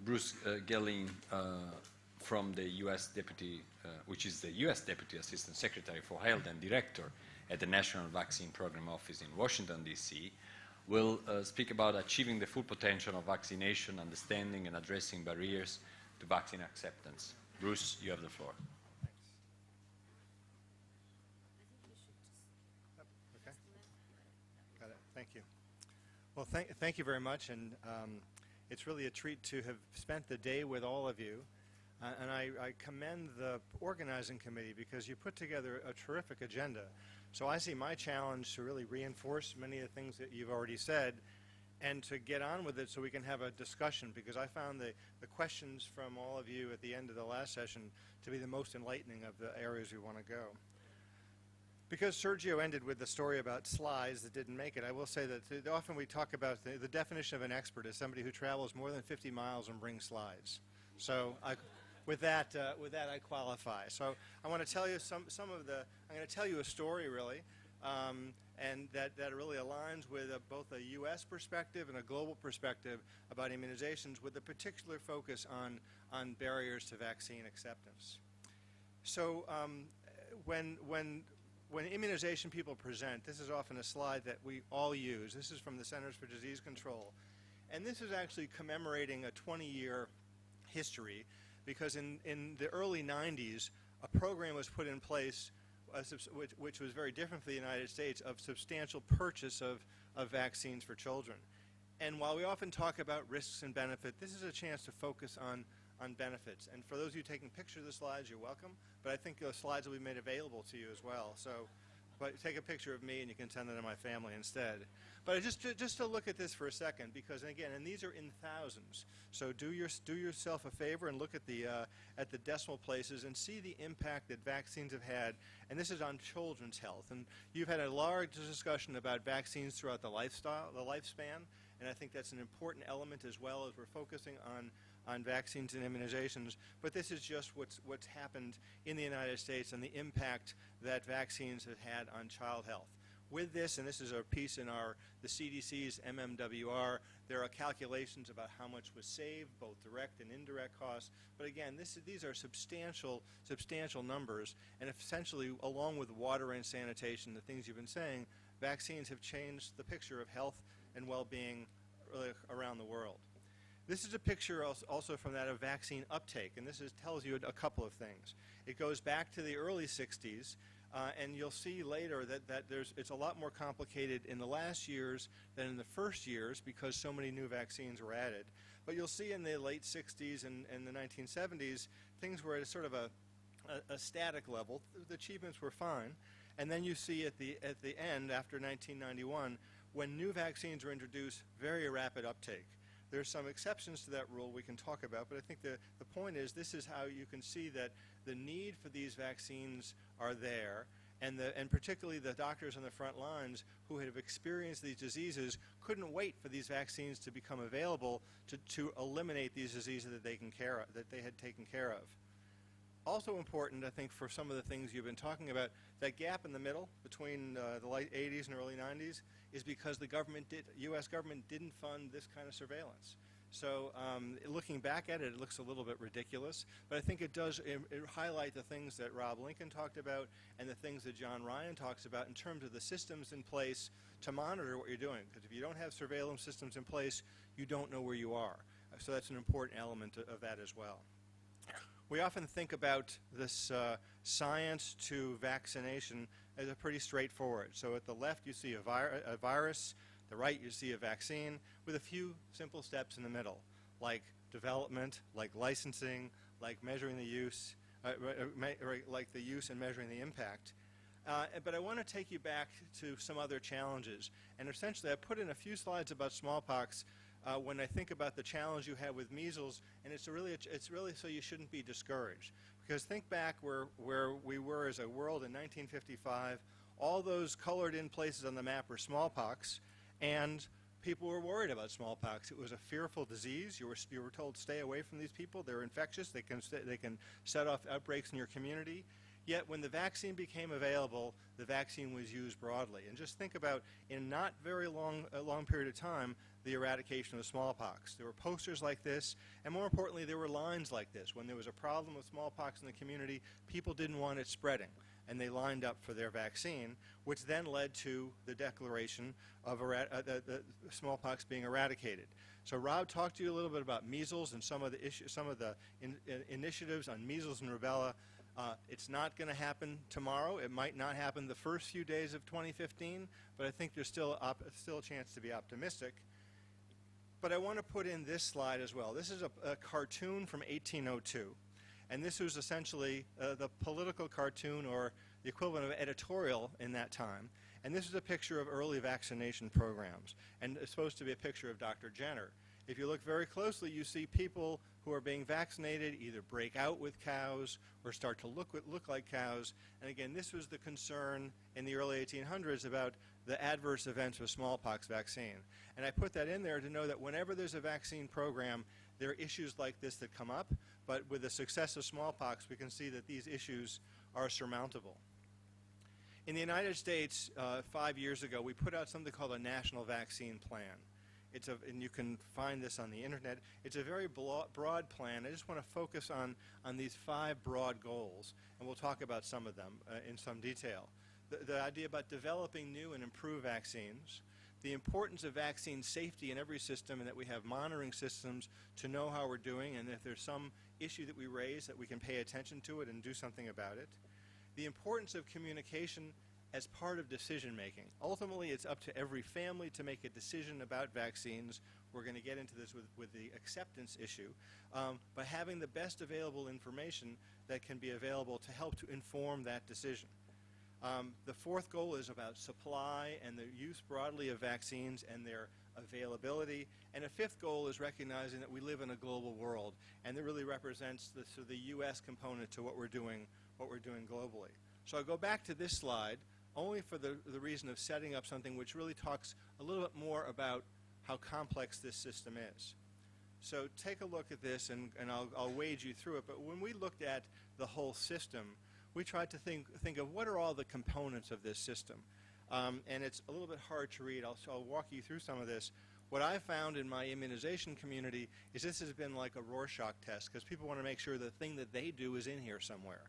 Bruce Gellin from the U.S. Deputy, which is the U.S. Deputy Assistant Secretary for Health and Director at the National Vaccine Program Office in Washington, D.C., will speak about achieving the full potential of vaccination, understanding and addressing barriers to vaccine acceptance. Bruce, you have the floor. Okay. Got it. Thank you. Well, thank you very much, and it's really a treat to have spent the day with all of you. And I commend the organizing committee because you put together a terrific agenda. So I see my challenge to really reinforce many of the things that you've already said and to get on with it so we can have a discussion, because I found the questions from all of you at the end of the last session to be the most enlightening of the areas we want to go. Because Sergio ended with the story about slides that didn't make it, I will say that often we talk about the definition of an expert as somebody who travels more than 50 miles and brings slides. So with that I qualify. So I want to tell you I'm going to tell you a story really, and that really aligns with both a U.S. perspective and a global perspective about immunizations, with a particular focus on barriers to vaccine acceptance. So when immunization people present, this is often a slide that we all use. This is from the Centers for Disease Control, and this is actually commemorating a 20-year history, because in the early 90s, a program was put in place which was very different for the United States, of substantial purchase of vaccines for children. And while we often talk about risks and benefits, this is a chance to focus on benefits. And for those of you taking pictures of the slides, you're welcome, but I think those slides will be made available to you as well. So but take a picture of me and you can send it to my family instead. But just to look at this for a second, because again, and these are in thousands. So do yourself a favor and look at the decimal places and see the impact that vaccines have had. And this is on children's health. And you've had a large discussion about vaccines throughout the lifespan, and I think that's an important element as well, as we're focusing on vaccines and immunizations. But this is just what's happened in the United States and the impact that vaccines have had on child health. With this, and this is a piece in the CDC's MMWR, there are calculations about how much was saved, both direct and indirect costs. But again, these are substantial numbers, and essentially, along with water and sanitation, the things you've been saying, vaccines have changed the picture of health and well-being really around the world. This is a picture also from that of vaccine uptake, and this tells you a couple of things. It goes back to the early 60s, and you'll see later that it's a lot more complicated in the last years than in the first years, because so many new vaccines were added. But you'll see in the late 60s and the 1970s, things were at a sort of a static level. The achievements were fine. And then you see at the end, after 1991, when new vaccines were introduced, very rapid uptake. There's some exceptions to that rule we can talk about, but I think the point is this is how you can see that the need for these vaccines are there, and particularly the doctors on the front lines who have experienced these diseases couldn't wait for these vaccines to become available to eliminate these diseases that they had taken care of. Also important, I think, for some of the things you've been talking about, that gap in the middle between the late 80s and early 90s is because the U.S. government didn't fund this kind of surveillance. So looking back at it, it looks a little bit ridiculous, but I think it does highlight the things that Rob Lincoln talked about and the things that John Ryan talks about in terms of the systems in place to monitor what you're doing. Because if you don't have surveillance systems in place, you don't know where you are. So that's an important element of that as well. We often think about this science to vaccination as a pretty straightforward. So at the left you see a virus, the right you see a vaccine, with a few simple steps in the middle, like development, like licensing, like measuring the use, like the use and measuring the impact. But I want to take you back to some other challenges. And essentially I put in a few slides about smallpox when I think about the challenge you have with measles, and it's really so you shouldn't be discouraged. Because think back where we were as a world in 1955, all those colored in places on the map were smallpox, and people were worried about smallpox. It was a fearful disease. You were told stay away from these people. They're infectious. They can set off outbreaks in your community. Yet when the vaccine became available, the vaccine was used broadly. And just think about, in not very long period of time, the eradication of smallpox. There were posters like this, and more importantly, there were lines like this. When there was a problem with smallpox in the community, people didn't want it spreading, and they lined up for their vaccine, which then led to the declaration of the smallpox being eradicated. So Rob talked to you a little bit about measles and some of the initiatives on measles and rubella. It's not going to happen tomorrow. It might not happen the first few days of 2015, but I think there's still a chance to be optimistic. But I want to put in this slide as well. This is a cartoon from 1802, and this was essentially the political cartoon, or the equivalent of editorial in that time. And this is a picture of early vaccination programs, and it's supposed to be a picture of Dr. Jenner. If you look very closely, you see people who are being vaccinated either break out with cows or start to look like cows. And again, this was the concern in the early 1800s about the adverse events of smallpox vaccine. And I put that in there to know that whenever there's a vaccine program, there are issues like this that come up. But with the success of smallpox, we can see that these issues are surmountable. In the United States, 5 years ago, we put out something called a National Vaccine Plan. And you can find this on the internet. It's a very broad plan. I just want to focus on these 5 broad goals, and we'll talk about some of them in some detail. The idea about developing new and improved vaccines, the importance of vaccine safety in every system, and that we have monitoring systems to know how we're doing, and if there's some issue that we raise, that we can pay attention to it and do something about it. The importance of communication as part of decision making. Ultimately, it's up to every family to make a decision about vaccines. We're going to get into this with the acceptance issue. But having the best available information that can be available to help to inform that decision. The 4th goal is about supply and the use broadly of vaccines and their availability. And a 5th goal is recognizing that we live in a global world, and that really represents the U.S. component to what we're doing globally. So I'll go back to this slide only for the reason of setting up something which really talks a little bit more about how complex this system is. So take a look at this, and I'll wade you through it. But when we looked at the whole system, we tried to think of what are all the components of this system. And it's a little bit hard to read. I'll walk you through some of this. What I found in my immunization community is this has been like a Rorschach test, because people want to make sure the thing that they do is in here somewhere.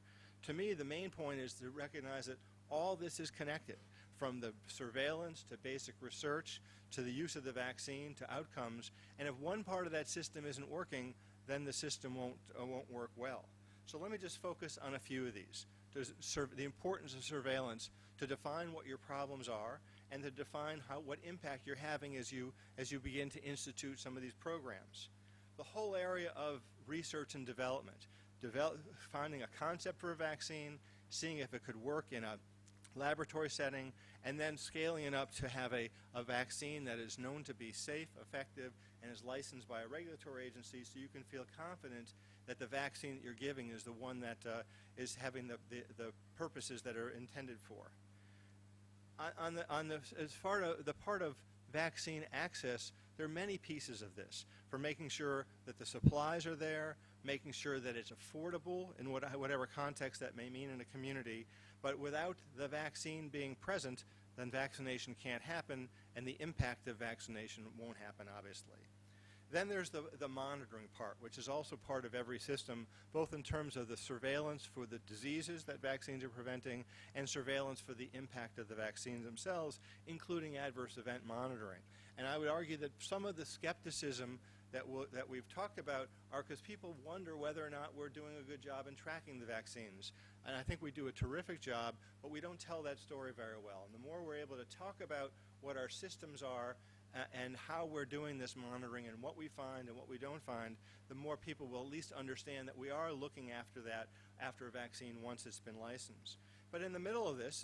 To me, the main point is to recognize that all this is connected, from the surveillance to basic research to the use of the vaccine to outcomes. And if one part of that system isn't working, then the system won't work well. So let me just focus on a few of these. There's the importance of surveillance to define what your problems are and to define what impact you're having as you begin to institute some of these programs. The whole area of research and development, finding a concept for a vaccine, seeing if it could work in a laboratory setting, and then scaling it up to have a vaccine that is known to be safe, effective, and is licensed by a regulatory agency, so you can feel confident that the vaccine that you're giving is the one that is having the purposes that are intended for. As far as the part of vaccine access, there are many pieces of this, for making sure that the supplies are there, making sure that it's affordable in whatever context that may mean in a community. But without the vaccine being present, then vaccination can't happen, and the impact of vaccination won't happen, obviously. Then there's the monitoring part, which is also part of every system, both in terms of the surveillance for the diseases that vaccines are preventing and surveillance for the impact of the vaccines themselves, including adverse event monitoring. And I would argue that some of the skepticism that we've talked about are because people wonder whether or not we're doing a good job in tracking the vaccines. And I think we do a terrific job, but we don't tell that story very well. And the more we're able to talk about what our systems are and how we're doing this monitoring and what we find and what we don't find, the more people will at least understand that we are looking after that after a vaccine once it's been licensed. But in the middle of this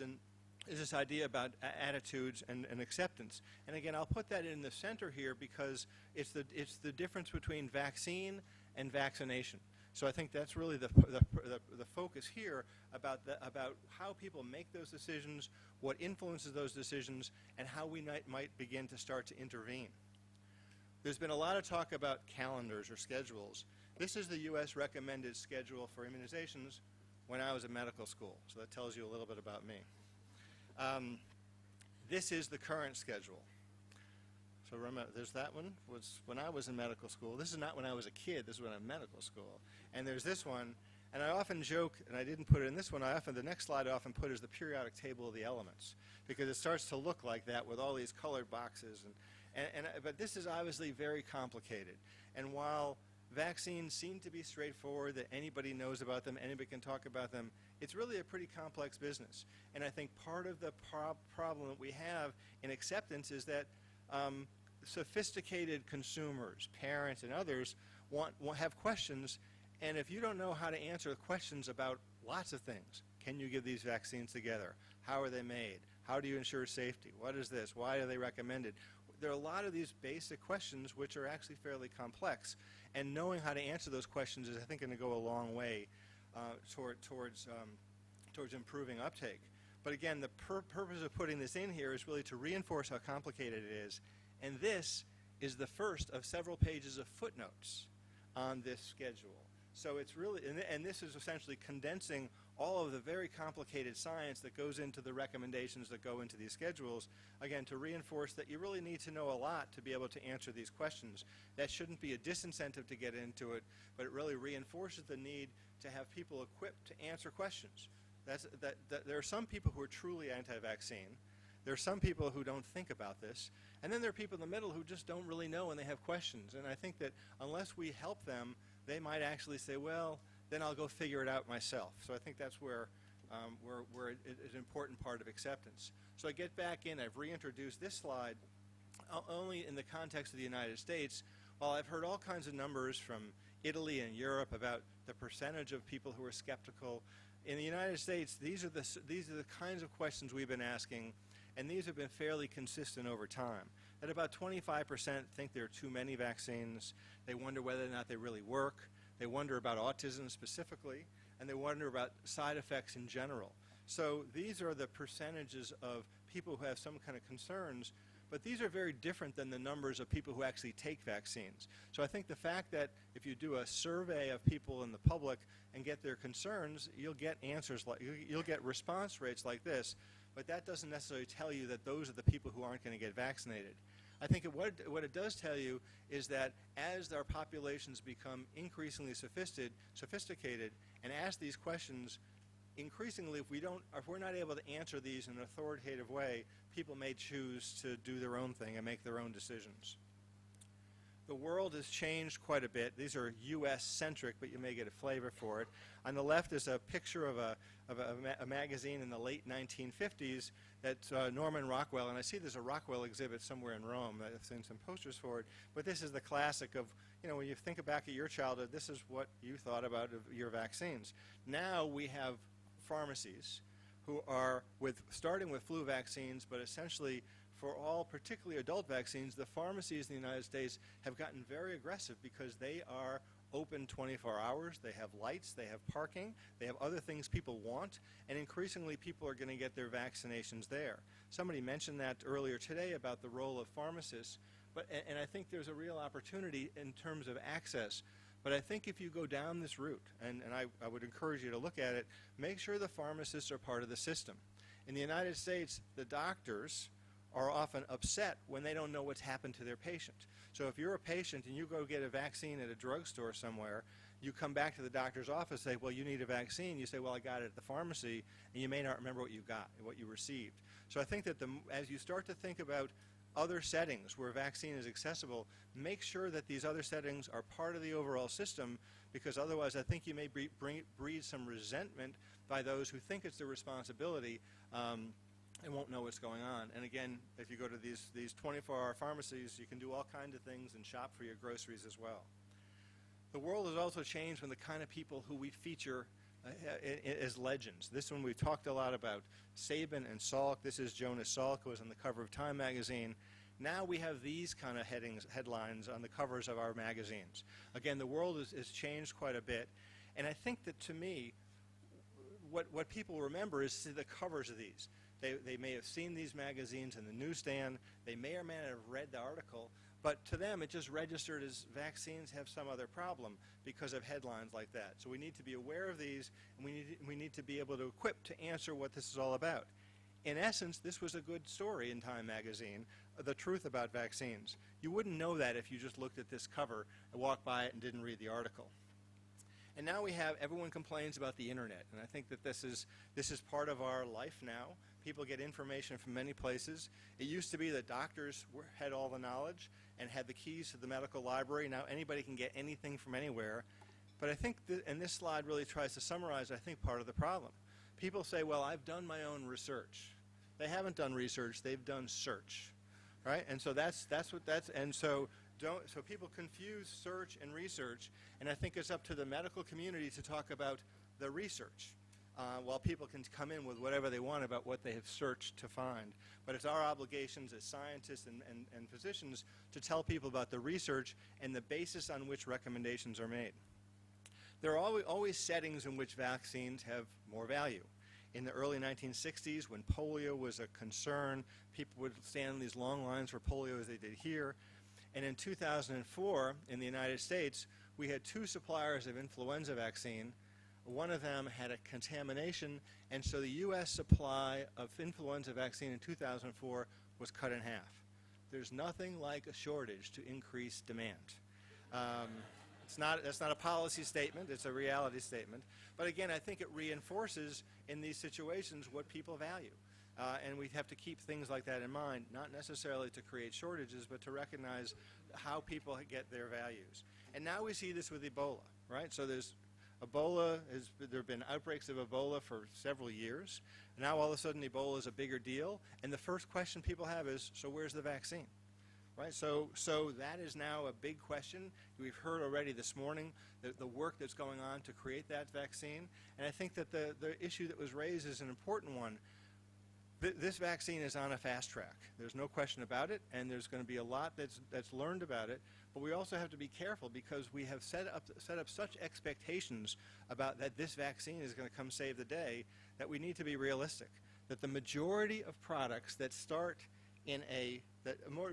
is this idea about attitudes and acceptance. And again, I'll put that in the center here because it's the difference between vaccine and vaccination. So I think that's really the focus here about how people make those decisions, what influences those decisions, and how we might begin to start to intervene. There's been a lot of talk about calendars or schedules. This is the U.S. recommended schedule for immunizations. when I was in medical school. So that tells you a little bit about me. This is the current schedule. So remember, there's that one, was when I was in medical school. This is not when I was a kid, this is when I'm in medical school. And there's this one, and I often joke, and I didn't put it in this one, the next slide I often put is the periodic table of the elements, because it starts to look like that with all these colored boxes. But this is obviously very complicated. And while vaccines seem to be straightforward, that anybody knows about them, anybody can talk about them, it's really a pretty complex business. And I think part of the problem that we have in acceptance is that sophisticated consumers, parents, and others have questions, and if you don't know how to answer questions about lots of things, can you give these vaccines together? How are they made? How do you ensure safety? What is this? Why are they recommended? There are a lot of these basic questions which are actually fairly complex, and knowing how to answer those questions is, I think, going to go a long way towards improving uptake. But again, the purpose of putting this in here is really to reinforce how complicated it is. And this is the first of several pages of footnotes on this schedule. So it's really, and this is essentially condensing all of the very complicated science that goes into the recommendations that go into these schedules, again, to reinforce that you really need to know a lot to be able to answer these questions. That shouldn't be a disincentive to get into it, but it really reinforces the need to have people equipped to answer questions. There are some people who are truly anti-vaccine. There are some people who don't think about this. And then there are people in the middle who just don't really know and they have questions. And I think that unless we help them, they might actually say, well, then I'll go figure it out myself. So I think that's where it's an important part of acceptance. So I get back in. I've reintroduced this slide only in the context of the United States. While I've heard all kinds of numbers from Italy and Europe about the percentage of people who are skeptical, in the United States, these are the kinds of questions we've been asking, and these have been fairly consistent over time. That about 25% think there are too many vaccines. They wonder whether or not they really work. They wonder about autism specifically, and they wonder about side effects in general. So these are the percentages of people who have some kind of concerns, but these are very different than the numbers of people who actually take vaccines. So I think the fact that if you do a survey of people in the public and get their concerns, you'll get answers like, you'll get response rates like this, but that doesn't necessarily tell you that those are the people who aren't going to get vaccinated. I think what it does tell you is that as our populations become increasingly sophisticated and ask these questions, increasingly, if we're not able to answer these in an authoritative way, people may choose to do their own thing and make their own decisions. The world has changed quite a bit. These are U.S.-centric, but you may get a flavor for it. On the left is a picture of a magazine in the late 1950s that's Norman Rockwell, and I see there's a Rockwell exhibit somewhere in Rome. I've seen some posters for it. But this is the classic of, when you think back at your childhood, this is what you thought about your vaccines. Now we have pharmacies who are starting with flu vaccines, but essentially for all, particularly adult vaccines, the pharmacies in the United States have gotten very aggressive because they are open 24 hours, they have lights, they have parking, they have other things people want, and increasingly people are going to get their vaccinations there. Somebody mentioned that earlier today about the role of pharmacists, and I think there's a real opportunity in terms of access. But I think if you go down this route, and I would encourage you to look at it, make sure the pharmacists are part of the system. In the United States, the doctors are often upset when they don't know what's happened to their patient. So if you're a patient and you go get a vaccine at a drugstore somewhere, you come back to the doctor's office and say, well, you need a vaccine. You say, well, I got it at the pharmacy, and you may not remember what you got, what you received. So I think that as you start to think about other settings where vaccine is accessible, make sure that these other settings are part of the overall system, because otherwise I think you may breed some resentment by those who think it's their responsibility and won't know what's going on. And again, if you go to these 24-hour pharmacies, you can do all kinds of things and shop for your groceries as well. The world has also changed when the kind of people who we feature as legends. This one we've talked a lot about, Sabin and Salk. This is Jonas Salk, who was on the cover of Time magazine. Now we have these kind of headlines on the covers of our magazines. Again, the world has changed quite a bit, and I think that to me, what people remember is the covers of these. They may have seen these magazines in the newsstand. They may or may not have read the article, But to them, it just registered as vaccines have some other problem because of headlines like that. So we need to be aware of these, and we need to be able to equip to answer what this is all about. In essence, this was a good story in Time magazine, the truth about vaccines. You wouldn't know that if you just looked at this cover and walked by it and didn't read the article. And now we have, everyone complains about the internet, and I think that this is part of our life now. People get information from many places. It used to be that doctors had all the knowledge and had the keys to the medical library. Now anybody can get anything from anywhere. But I think, and this slide really tries to summarize, I think, part of the problem. People say, well, I've done my own research. They haven't done research, they've done search, right? And so so people confuse search and research, and I think it's up to the medical community to talk about the research, while people can come in with whatever they want about what they have searched to find. But it's our obligations as scientists and physicians to tell people about the research and the basis on which recommendations are made. There are always settings in which vaccines have more value. In the early 1960s, when polio was a concern, people would stand in these long lines for polio as they did here. And in 2004, in the United States, we had 2 suppliers of influenza vaccine. One of them had a contamination, and so the U.S. supply of influenza vaccine in 2004 was cut in half. There's nothing like a shortage to increase demand. That's not a policy statement, it's a reality statement. But again, I think it reinforces in these situations what people value. And we have to keep things like that in mind, not necessarily to create shortages, but to recognize how people get their values. And now we see this with Ebola, right? So there have been outbreaks of Ebola for several years. Now all of a sudden Ebola is a bigger deal, and the first question people have is, so where's the vaccine? Right? So that is now a big question. We've heard already this morning the work that's going on to create that vaccine, and I think that the issue that was raised is an important one. This vaccine is on a fast track. There's no question about it, and there's going to be a lot that's learned about it. But we also have to be careful because we have set up such expectations about that this vaccine is going to come save the day that we need to be realistic. That the majority of products that start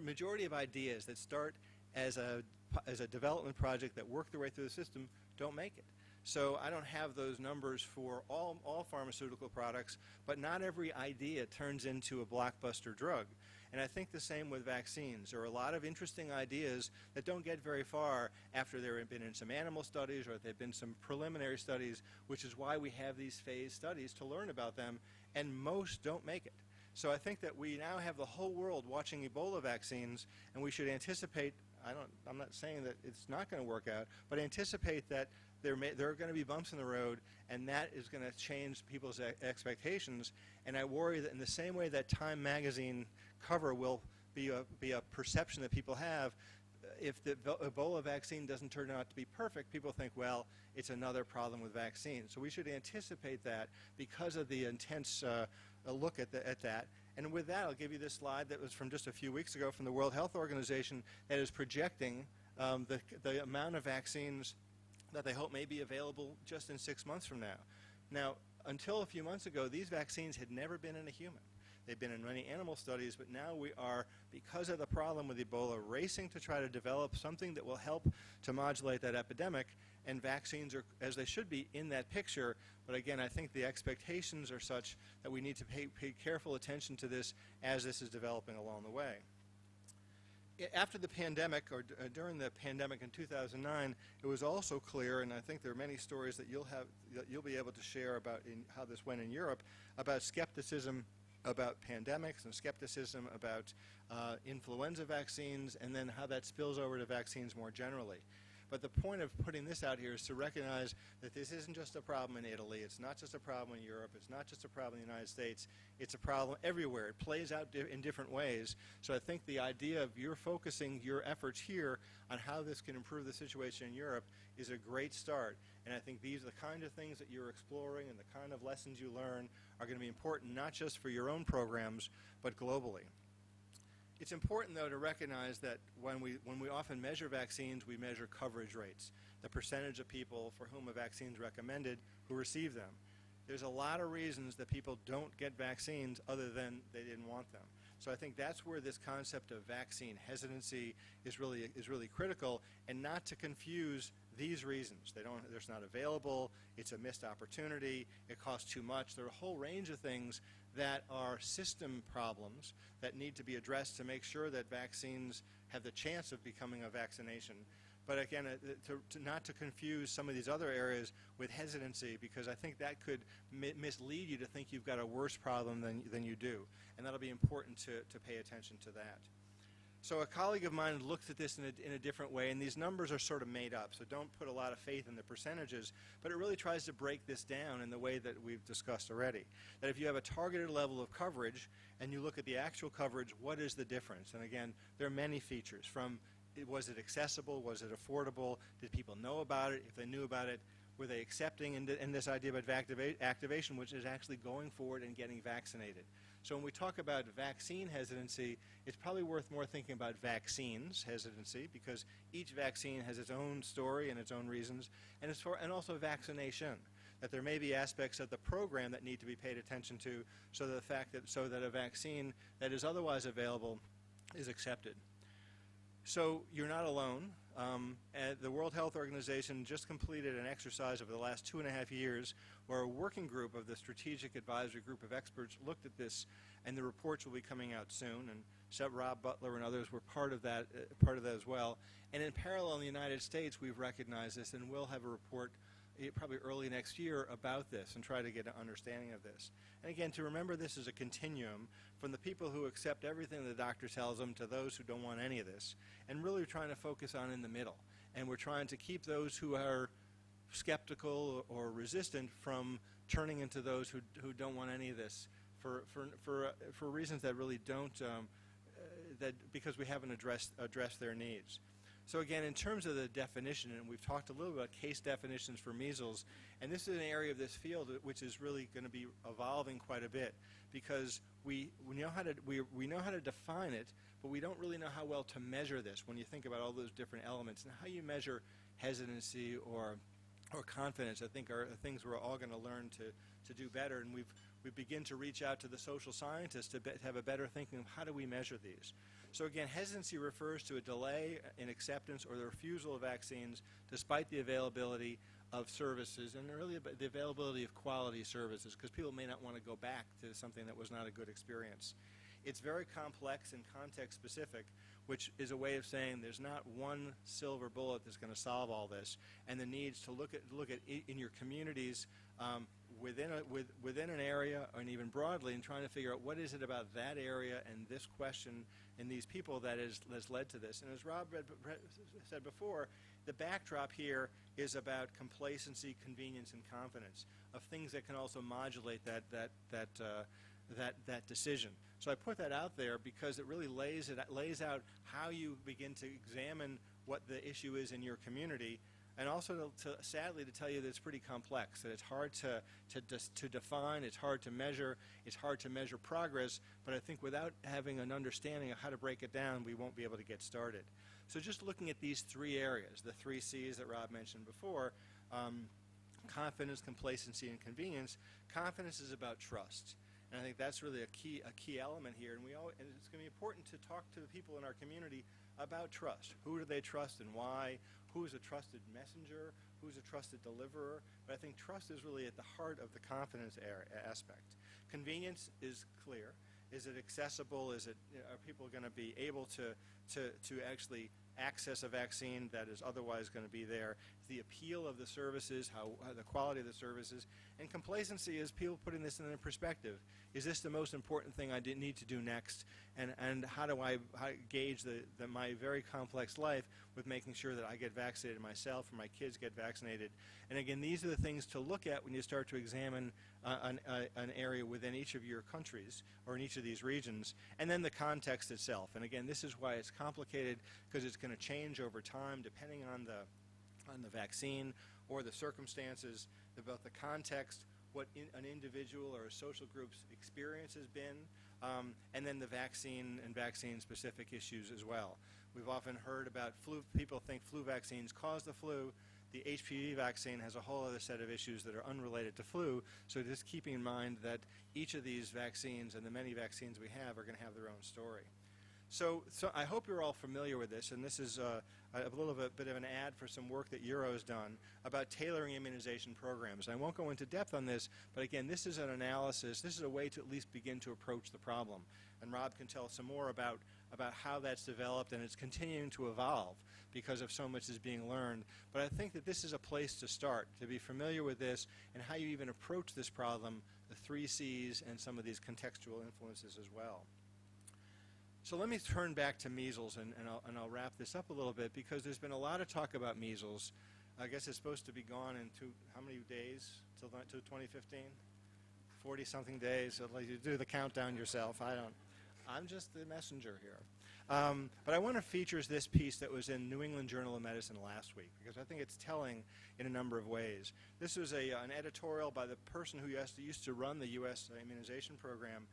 majority of ideas that start as a development project that work their way through the system don't make it. So I don't have those numbers for all pharmaceutical products, but not every idea turns into a blockbuster drug. And I think the same with vaccines. There are a lot of interesting ideas that don't get very far after they've been in some animal studies or they've been some preliminary studies, which is why we have these phase studies to learn about them, and most don't make it. So I think that we now have the whole world watching Ebola vaccines, and we should anticipate, I'm not saying that it's not going to work out, but anticipate that there are going to be bumps in the road, and that is going to change people's expectations. And I worry that in the same way that Time magazine cover will be a perception that people have, if the Ebola vaccine doesn't turn out to be perfect, people think, well, it's another problem with vaccines. So we should anticipate that because of the intense look at that. And with that, I'll give you this slide that was from just a few weeks ago from the World Health Organization that is projecting the amount of vaccines that they hope may be available just in 6 months from now. Now, until a few months ago, these vaccines had never been in a human. They've been in many animal studies, but now we are, because of the problem with Ebola, racing to try to develop something that will help to modulate that epidemic, and vaccines are, as they should be, in that picture. But again, I think the expectations are such that we need to pay careful attention to this as this is developing along the way. After the pandemic, or during the pandemic in 2009, it was also clear, and I think there are many stories that you'll be able to share about how this went in Europe, about skepticism about pandemics and skepticism about influenza vaccines, and then how that spills over to vaccines more generally. But the point of putting this out here is to recognize that this isn't just a problem in Italy, it's not just a problem in Europe, it's not just a problem in the United States, it's a problem everywhere. It plays out in different ways. So I think the idea of you're focusing your efforts here on how this can improve the situation in Europe is a great start. And I think these are the kind of things that you're exploring and the kind of lessons you learn are going to be important not just for your own programs, but globally. It's important, though, to recognize that when we often measure vaccines, we measure coverage rates, the percentage of people for whom a vaccine is recommended who receive them. There's a lot of reasons that people don't get vaccines other than they didn't want them. So I think that's where this concept of vaccine hesitancy is really critical, and not to confuse these reasons. There's not available, it's a missed opportunity, it costs too much. There are a whole range of things that are system problems that need to be addressed to make sure that vaccines have the chance of becoming a vaccination. But again, not to confuse some of these other areas with hesitancy, because I think that could mislead you to think you've got a worse problem than you do. And that'll be important to pay attention to that. So a colleague of mine looks at this in a different way, and these numbers are sort of made up, so don't put a lot of faith in the percentages, but it really tries to break this down in the way that we've discussed already. That if you have a targeted level of coverage, and you look at the actual coverage, what is the difference? And again, there are many features, from was it accessible, was it affordable, did people know about it, if they knew about it, were they accepting in this idea about activation, which is actually going forward and getting vaccinated. So when we talk about vaccine hesitancy, it's probably worth more thinking about vaccines hesitancy, because each vaccine has its own story and its own reasons, and also vaccination, that there may be aspects of the program that need to be paid attention to, so that a vaccine that is otherwise available is accepted. So you're not alone. The World Health Organization just completed an exercise over the last 2.5 years where a working group of the Strategic Advisory Group of experts looked at this, and the reports will be coming out soon. And Rob Butler and others were part of that as well. And in parallel in the United States, we've recognized this, and we'll have a report probably early next year about this and try to get an understanding of this. And again, to remember this is a continuum from the people who accept everything the doctor tells them to those who don't want any of this, and really trying to focus on in the middle. And we're trying to keep those who are skeptical or resistant from turning into those who don't want any of this for reasons that really don't, because we haven't addressed their needs. So again, in terms of the definition, and we've talked a little about case definitions for measles, and this is an area of this field which is really going to be evolving quite a bit, because we know how to define it, but we don't really know how well to measure this when you think about all those different elements. And how you measure hesitancy or confidence, I think, are things we're all going to learn to do better. And we begin to reach out to the social scientists to have a better thinking of how do we measure these. So again, hesitancy refers to a delay in acceptance or the refusal of vaccines despite the availability of services, and really the availability of quality services, because people may not want to go back to something that was not a good experience. It's very complex and context specific, which is a way of saying there's not one silver bullet that's going to solve all this, and the needs to look at in your communities within an area, and even broadly, and trying to figure out what is it about that area and this question and these people that has led to this. And as Rob said before, the backdrop here is about complacency, convenience, and confidence, of things that can also modulate that decision. So I put that out there because it really lays out how you begin to examine what the issue is in your community, and also sadly to tell you that it's pretty complex, that it's hard to define, it's hard to measure progress, but I think without having an understanding of how to break it down, we won't be able to get started. So just looking at these three areas, the 3 C's that Rob mentioned before, confidence, complacency, and convenience. Confidence is about trust. And I think that's really a key element here. And it's going to be important to talk to the people in our community about trust. Who do they trust and why? Who is a trusted messenger? Who's a trusted deliverer? But I think trust is really at the heart of the confidence aspect. Convenience is clear. Is it accessible? Are people going to be able to actually access a vaccine that is otherwise going to be there? The appeal of the services, the quality of the services. And complacency is people putting this in perspective. Is this the most important thing I need to do next? And how do I gauge my very complex life with making sure that I get vaccinated myself or my kids get vaccinated? And again, these are the things to look at when you start to examine an area within each of your countries or in each of these regions. And then the context itself. And again, this is why it's complicated, because it's going to change over time depending on the vaccine or the circumstances, about the context, what an individual or a social group's experience has been, and then the vaccine and vaccine-specific issues as well. We've often heard about flu. People think flu vaccines cause the flu. The HPV vaccine has a whole other set of issues that are unrelated to flu, so just keeping in mind that each of these vaccines and the many vaccines we have are going to have their own story. So I hope you're all familiar with this, and this is a little bit of an ad for some work that Euro's done about tailoring immunization programs. I won't go into depth on this, but again, this is an analysis. This is a way to at least begin to approach the problem. And Rob can tell some more about how that's developed, and it's continuing to evolve because of so much is being learned. But I think that this is a place to start, to be familiar with this and how you even approach this problem, the 3 C's, and some of these contextual influences as well. So let me turn back to measles, and I'll wrap this up a little bit, because there's been a lot of talk about measles. I guess it's supposed to be gone in how many days till 2015? 40-something days. So like you do the countdown yourself. I'm just the messenger here. But I want to feature this piece that was in New England Journal of Medicine last week, because I think it's telling in a number of ways. This was an editorial by the person who used to run the U.S. immunization program.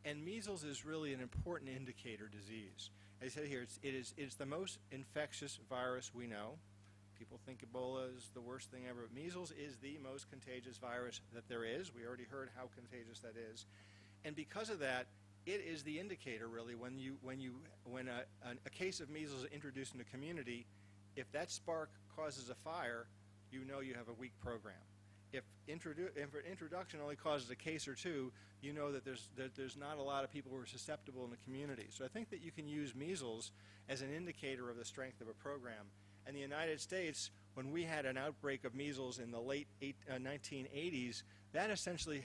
And measles is really an important indicator disease. As I said here, it's the most infectious virus we know. People think Ebola is the worst thing ever. Measles is the most contagious virus that there is. We already heard how contagious that is. And because of that, it is the indicator, really, when a case of measles is introduced in a community. If that spark causes a fire, you know you have a weak program. If introduction only causes a case or two, you know that there's not a lot of people who are susceptible in the community. So I think that you can use measles as an indicator of the strength of a program. In the United States, when we had an outbreak of measles in the late 1980s, that essentially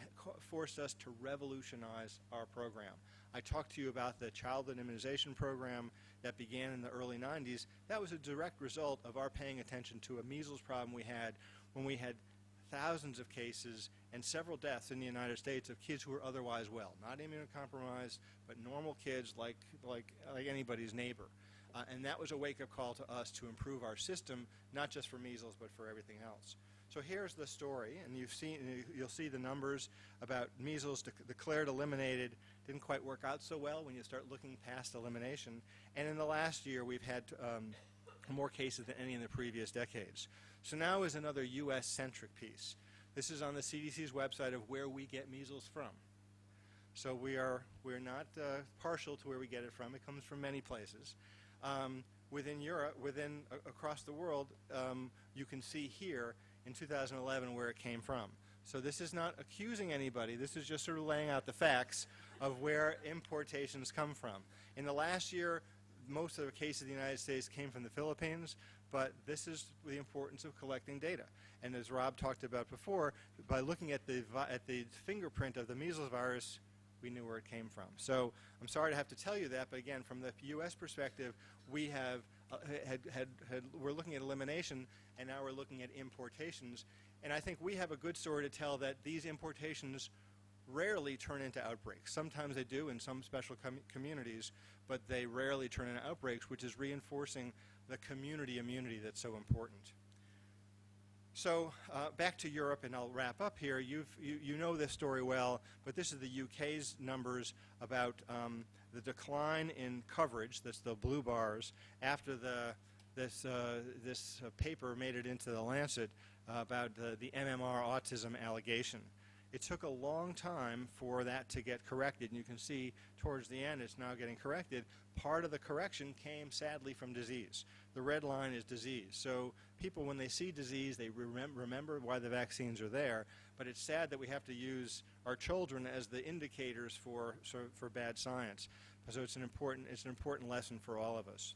forced us to revolutionize our program. I talked to you about the childhood immunization program that began in the early 90s. That was a direct result of our paying attention to a measles problem we had when we had thousands of cases and several deaths in the United States of kids who were otherwise well, not immunocompromised, but normal kids like anybody's neighbor. And that was a wake-up call to us to improve our system, not just for measles, but for everything else. So here's the story, and you'll see the numbers about measles declared eliminated. Didn't quite work out so well when you start looking past elimination. And in the last year, we've had more cases than any in the previous decades. So now is another U.S.-centric piece. This is on the CDC's website of where we get measles from. So we're not partial to where we get it from. It comes from many places. Within Europe, across the world, you can see here in 2011 where it came from. So this is not accusing anybody. This is just sort of laying out the facts of where importations come from. In the last year, most of the cases in the United States came from the Philippines, but this is the importance of collecting data. And as Rob talked about before, by looking at the fingerprint of the measles virus, we knew where it came from. So I'm sorry to have to tell you that, but again, from the U.S. perspective, we have we're looking at elimination, and now we're looking at importations. And I think we have a good story to tell that these importations rarely turn into outbreaks. Sometimes they do in some special communities, but they rarely turn into outbreaks, which is reinforcing the community immunity that's so important. So back to Europe, and I'll wrap up here. You know this story well, but this is the UK's numbers about the decline in coverage, that's the blue bars, after this paper made it into the Lancet about the MMR autism allegation. It took a long time for that to get corrected, and you can see towards the end it's now getting corrected. Part of the correction came, sadly, from disease. The red line is disease. So people, when they see disease, they remember why the vaccines are there, but it's sad that we have to use our children as the indicators for bad science. So it's an important lesson for all of us.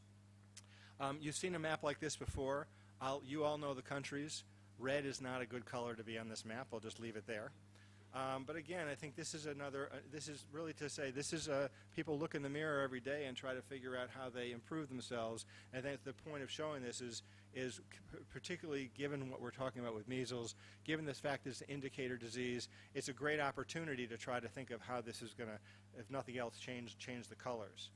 You've seen a map like this before. You all know the countries. Red is not a good color to be on this map. I'll just leave it there. But again, I think this is this is really to say this is people look in the mirror every day and try to figure out how they improve themselves. And I think the point of showing this is particularly given what we're talking about with measles, given this fact it's an indicator disease, it's a great opportunity to try to think of how this is going to, if nothing else, change the colors.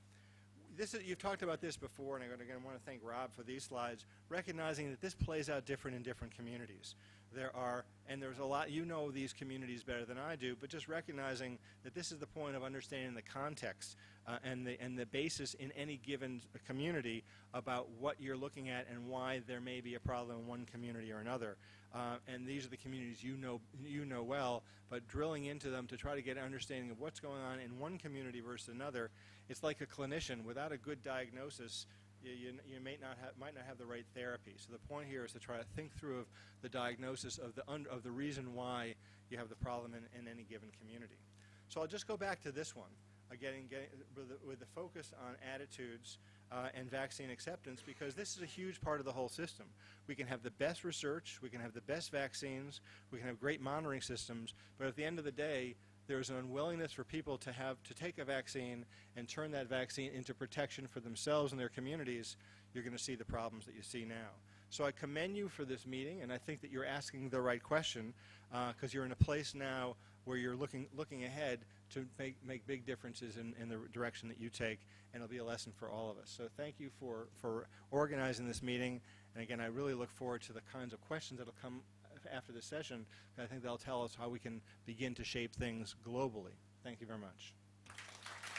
You've talked about this before, and I want to thank Rob for these slides, recognizing that this plays out different in different communities. there's a lot, you know these communities better than I do, but just recognizing that this is the point of understanding the context and the basis in any given community about what you're looking at and why there may be a problem in one community or another. And these are the communities you know well, but drilling into them to try to get an understanding of what's going on in one community versus another. It's like a clinician. Without a good diagnosis, you might not have the right therapy. So the point here is to try to think through of the diagnosis of the reason why you have the problem in any given community. So I'll just go back to this one, getting with the focus on attitudes and vaccine acceptance, because this is a huge part of the whole system. We can have the best research, we can have the best vaccines, we can have great monitoring systems, but at the end of the day, there's an unwillingness for people to take a vaccine and turn that vaccine into protection for themselves and their communities. You're going to see the problems that you see now. So I commend you for this meeting, and I think that you're asking the right question, because you're in a place now where you're looking ahead to make big differences in the direction that you take, and it'll be a lesson for all of us. So thank you for organizing this meeting, and again, I really look forward to the kinds of questions that will come after this session. I think they'll tell us how we can begin to shape things globally. Thank you very much.